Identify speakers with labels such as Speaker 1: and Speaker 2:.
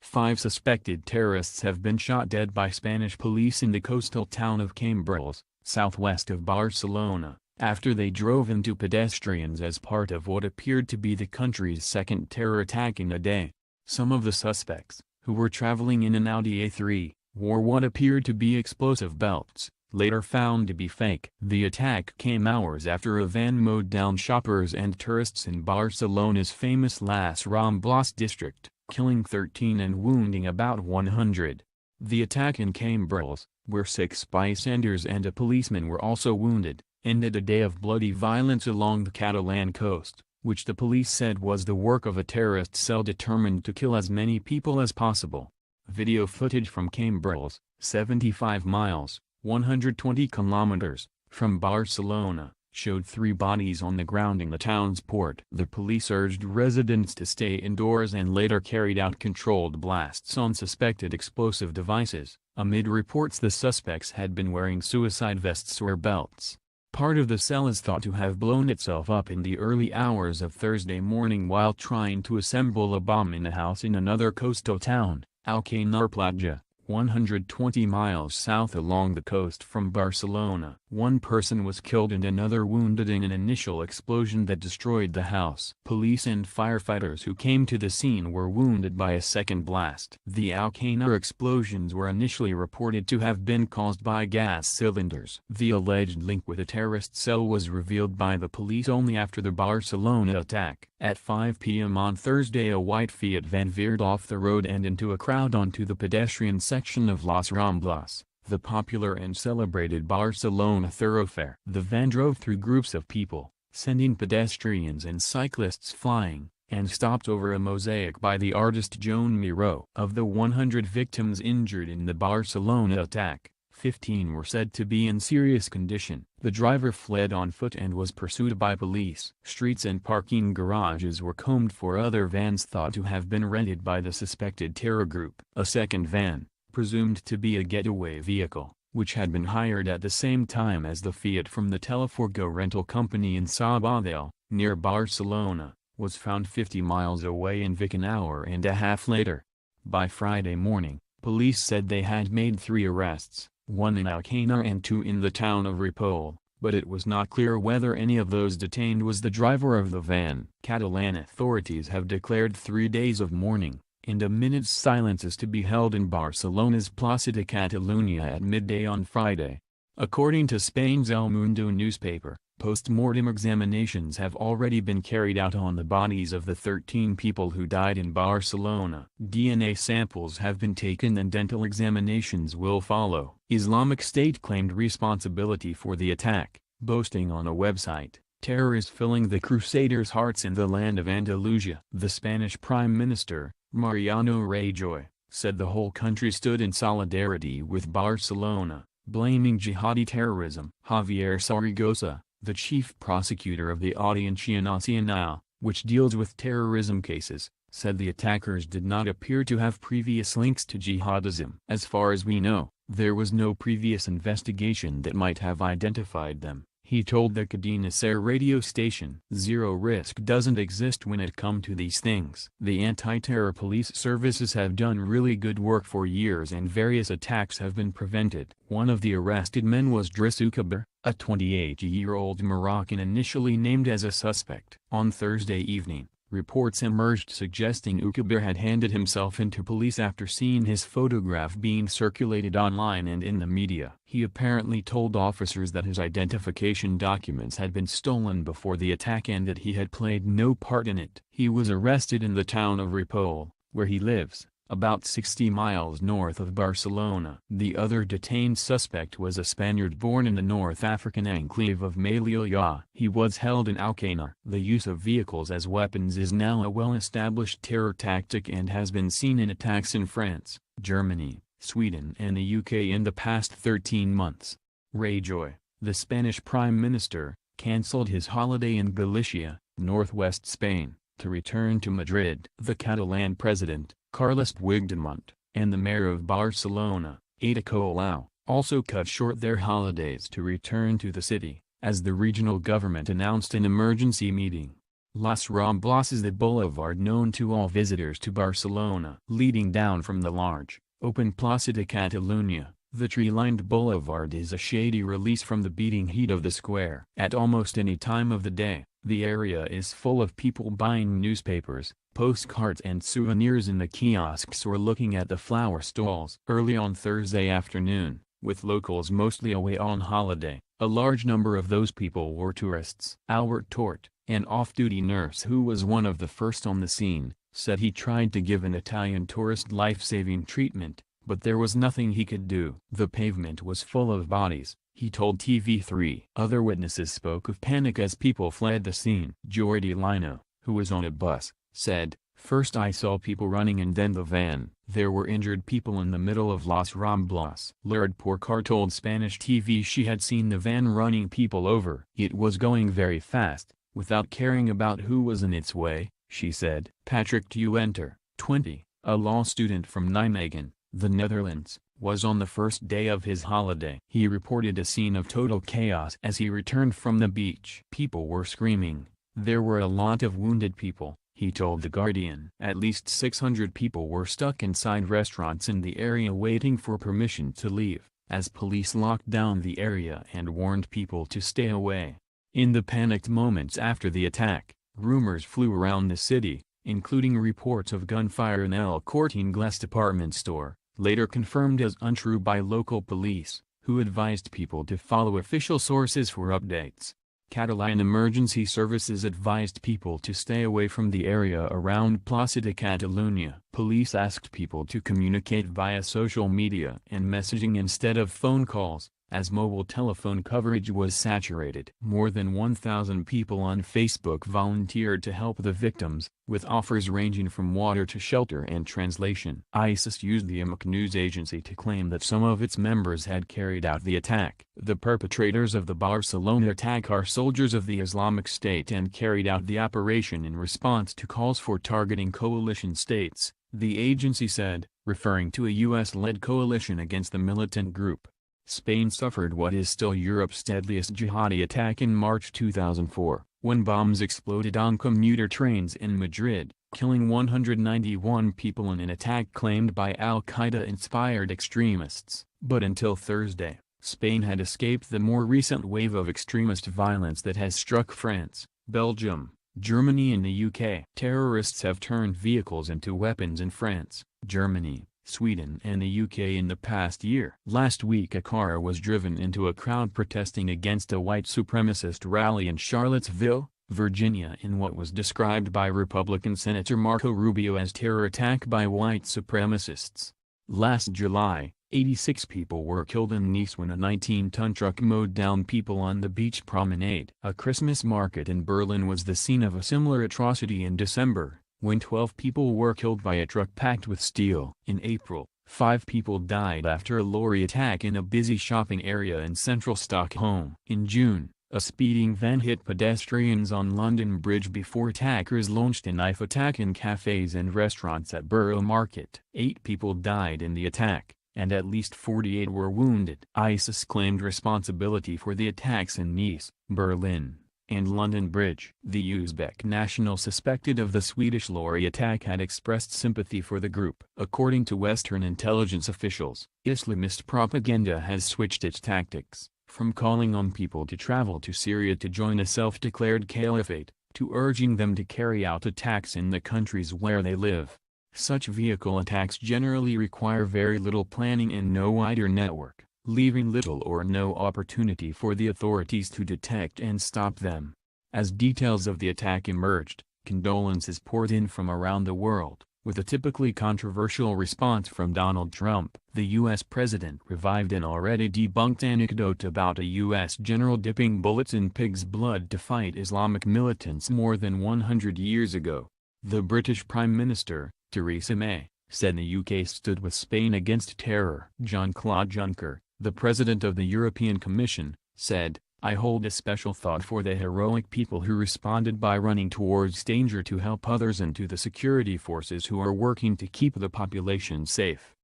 Speaker 1: 5 suspected terrorists have been shot dead by Spanish police in the coastal town of Cambrils, southwest of Barcelona, after they drove into pedestrians as part of what appeared to be the country's second terror attack in a day. Some of the suspects, who were traveling in an Audi A3, wore what appeared to be explosive belts, later found to be fake. The attack came hours after a van mowed down shoppers and tourists in Barcelona's famous Las Ramblas district, killing 13 and wounding about 100. The attack in Cambrils, where 6 bystanders and a policeman were also wounded, ended a day of bloody violence along the Catalan coast, which the police said was the work of a terrorist cell determined to kill as many people as possible. Video footage from Cambrils, 75 miles, 120 kilometers, from Barcelona, showed 3 bodies on the ground in the town's port. The police urged residents to stay indoors and later carried out controlled blasts on suspected explosive devices, amid reports the suspects had been wearing suicide vests or belts. Part of the cell is thought to have blown itself up in the early hours of Thursday morning while trying to assemble a bomb in a house in another coastal town, Alcanar, 120 miles south along the coast from Barcelona. 1 person was killed and another wounded in an initial explosion that destroyed the house. Police and firefighters who came to the scene were wounded by a second blast. The Alcanar explosions were initially reported to have been caused by gas cylinders. The alleged link with a terrorist cell was revealed by the police only after the Barcelona attack. At 5 p.m. on Thursday, a white Fiat van veered off the road and into a crowd onto the pedestrian section of Las Ramblas, the popular and celebrated Barcelona thoroughfare. The van drove through groups of people, sending pedestrians and cyclists flying, and stopped over a mosaic by the artist Joan Miró. Of the 100 victims injured in the Barcelona attack, 15 were said to be in serious condition. The driver fled on foot and was pursued by police. Streets and parking garages were combed for other vans thought to have been rented by the suspected terror group. A second van, presumed to be a getaway vehicle, which had been hired at the same time as the Fiat from the Teleforgo rental company in Sabadell, near Barcelona, was found 50 miles away in Vic an hour and a half later. By Friday morning, police said they had made 3 arrests, 1 in Alcanar and 2 in the town of Ripoll, but it was not clear whether any of those detained was the driver of the van. Catalan authorities have declared 3 days of mourning, and a minute's silence is to be held in Barcelona's Plaça de Catalunya at midday on Friday. According to Spain's El Mundo newspaper, post-mortem examinations have already been carried out on the bodies of the 13 people who died in Barcelona. DNA samples have been taken and dental examinations will follow. Islamic State claimed responsibility for the attack, boasting on a website, "Terror is filling the Crusaders' hearts in the land of Andalusia." The Spanish Prime Minister, Mariano Rajoy, said the whole country stood in solidarity with Barcelona, blaming jihadi terrorism. Javier Saragosa, the chief prosecutor of the Audiencia Nacional, which deals with terrorism cases, said the attackers did not appear to have previous links to jihadism. As far as we know, there was no previous investigation that might have identified them, he told the Cadena Ser radio station. Zero risk doesn't exist when it comes to these things. The anti-terror police services have done really good work for years and various attacks have been prevented. One of the arrested men was Driss Ukaber, a 28-year-old Moroccan initially named as a suspect. On Thursday evening, reports emerged suggesting Ukaber had handed himself into police after seeing his photograph being circulated online and in the media. He apparently told officers that his identification documents had been stolen before the attack and that he had played no part in it. He was arrested in the town of Ripoll, where he lives, about 60 miles north of Barcelona. The other detained suspect was a Spaniard born in the North African enclave of Melilla. He was held in Alcanar. The use of vehicles as weapons is now a well-established terror tactic and has been seen in attacks in France, Germany, Sweden and the UK in the past 13 months. Rajoy, the Spanish Prime Minister, cancelled his holiday in Galicia, northwest Spain, to return to Madrid. The Catalan president, Carles Puigdemont, and the mayor of Barcelona, Ada Colau, also cut short their holidays to return to the city, as the regional government announced an emergency meeting. Las Ramblas is the boulevard known to all visitors to Barcelona. Leading down from the large, open Plaça de Catalunya, the tree-lined boulevard is a shady release from the beating heat of the square. At almost any time of the day, the area is full of people buying newspapers, postcards and souvenirs in the kiosks or looking at the flower stalls. Early on Thursday afternoon, with locals mostly away on holiday, a large number of those people were tourists. Albert Tort, an off-duty nurse who was one of the first on the scene, said he tried to give an Italian tourist life-saving treatment, but there was nothing he could do. The pavement was full of bodies, he told TV3. Other witnesses spoke of panic as people fled the scene. Jordi Lino, who was on a bus, said, "First I saw people running and then the van." There were injured people in the middle of Las Ramblas. Lourdes Porcar told Spanish TV she had seen the van running people over. "It was going very fast, without caring about who was in its way," she said. Patrick Duenter, 20, a law student from Nijmegen, the Netherlands, was on the first day of his holiday. He reported a scene of total chaos as he returned from the beach. "People were screaming. There were a lot of wounded people," he told The Guardian. At least 600 people were stuck inside restaurants in the area waiting for permission to leave, as police locked down the area and warned people to stay away. In the panicked moments after the attack, rumors flew around the city, including reports of gunfire in El Corte Inglés department store, later confirmed as untrue by local police, who advised people to follow official sources for updates. Catalan emergency services advised people to stay away from the area around Plaça de Catalunya. Police asked people to communicate via social media and messaging instead of phone calls, as mobile telephone coverage was saturated. More than 1,000 people on Facebook volunteered to help the victims, with offers ranging from water to shelter and translation. ISIS used the IMAC news agency to claim that some of its members had carried out the attack. The perpetrators of the Barcelona attack are soldiers of the Islamic State and carried out the operation in response to calls for targeting coalition states, the agency said, referring to a US-led coalition against the militant group. Spain suffered what is still Europe's deadliest jihadi attack in March 2004, when bombs exploded on commuter trains in Madrid, killing 191 people in an attack claimed by al-Qaeda-inspired extremists. But until Thursday, Spain had escaped the more recent wave of extremist violence that has struck France, Belgium, Germany and the UK. Terrorists have turned vehicles into weapons in France, Germany, Sweden and the UK in the past year. Last week a car was driven into a crowd protesting against a white supremacist rally in Charlottesville, Virginia in what was described by Republican Senator Marco Rubio as terror attack by white supremacists. Last July, 86 people were killed in Nice when a 19-ton truck mowed down people on the beach promenade. A Christmas market in Berlin was the scene of a similar atrocity in December, when 12 people were killed by a truck packed with steel. In April, 5 people died after a lorry attack in a busy shopping area in central Stockholm. In June, a speeding van hit pedestrians on London Bridge before attackers launched a knife attack in cafes and restaurants at Borough Market. 8 people died in the attack, and at least 48 were wounded. ISIS claimed responsibility for the attacks in Nice, Berlin, and London Bridge. The Uzbek national suspected of the Swedish lorry attack had expressed sympathy for the group. According to Western intelligence officials, Islamist propaganda has switched its tactics, from calling on people to travel to Syria to join a self-declared caliphate, to urging them to carry out attacks in the countries where they live. Such vehicle attacks generally require very little planning and no wider network, leaving little or no opportunity for the authorities to detect and stop them. As details of the attack emerged, condolences poured in from around the world, with a typically controversial response from Donald Trump. The U.S. president revived an already debunked anecdote about a U.S. general dipping bullets in pig's blood to fight Islamic militants more than 100 years ago. The British Prime Minister, Theresa May, said the UK stood with Spain against terror. Jean-Claude Juncker, the president of the European Commission, said, "I hold a special thought for the heroic people who responded by running towards danger to help others and to the security forces who are working to keep the population safe."